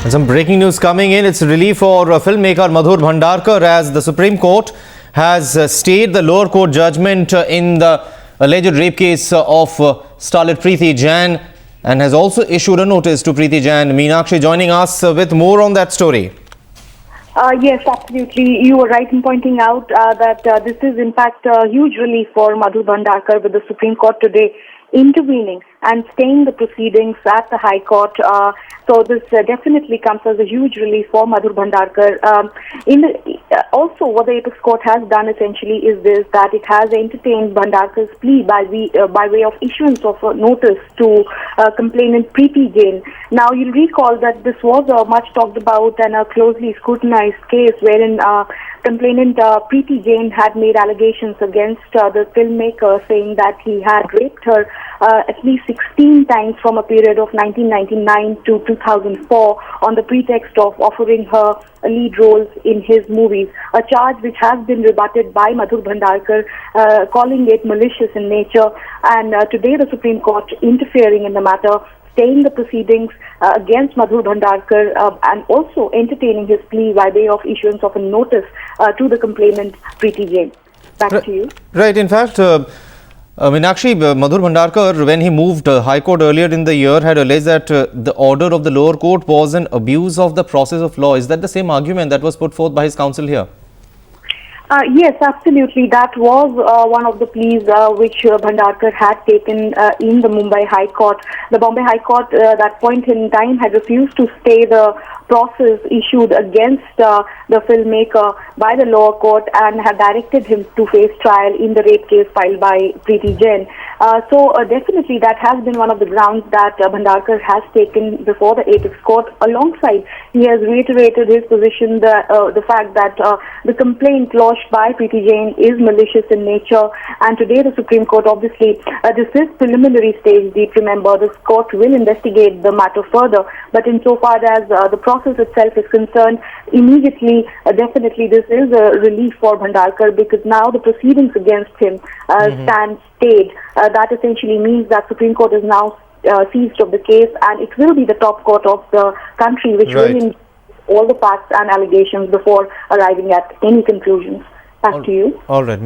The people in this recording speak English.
And some breaking news coming in. It's relief for filmmaker Madhur Bhandarkar as the Supreme Court has stayed the lower court judgment in the alleged rape case of starlet Preeti Jain and has also issued a notice to Preeti Jain. Meenakshi joining us with more on that story. Yes, absolutely. You were right in pointing out that this is in fact a huge relief for Madhur Bhandarkar, with the Supreme Court today intervening and staying the proceedings at the High Court. So this definitely comes as a huge relief for Madhur Bhandarkar. Also, what the Apex Court has done essentially is this, that it has entertained Bhandarkar's plea by way of issuance of a notice to complainant Preeti Jain. Now, you'll recall that this was a much talked about and a closely scrutinized case wherein complainant Preeti Jain had made allegations against the filmmaker, saying that he had raped her at least 16 times from a period of 1999 to 2004 on the pretext of offering her lead roles in his movies, a charge which has been rebutted by Madhur Bhandarkar, calling it malicious in nature. And today the Supreme Court interfering in the matter, staying the proceedings against Madhur Bhandarkar and also entertaining his plea by way of issuance of a notice to the complainant Preeti Jain. Back to you. Right. In fact, Meenakshi, Madhur Bhandarkar, when he moved High Court earlier in the year, had alleged that the order of the lower court was an abuse of the process of law. Is that the same argument that was put forth by his counsel here? Yes, absolutely. That was one of the pleas which Bhandarkar had taken in the Mumbai High Court. The Bombay High Court, that point in time, had refused to stay the process issued against the filmmaker by the lower court and had directed him to face trial in the rape case filed by Preeti Jain. So definitely that has been one of the grounds that Bhandarkar has taken before the Apex Court. Alongside, he has reiterated his position, the fact that the complaint lodged by Preeti Jain is malicious in nature. And today the Supreme Court, obviously, this is preliminary stage. Deep, remember, this court will investigate the matter further. But insofar as the process itself is concerned, immediately, definitely this is a relief for Bhandarkar, because now the proceedings against him stand stayed. That essentially means that Supreme Court is now seized of the case, and it will be the top court of the country which will investigate all the facts and allegations before arriving at any conclusions. Back to you. All right.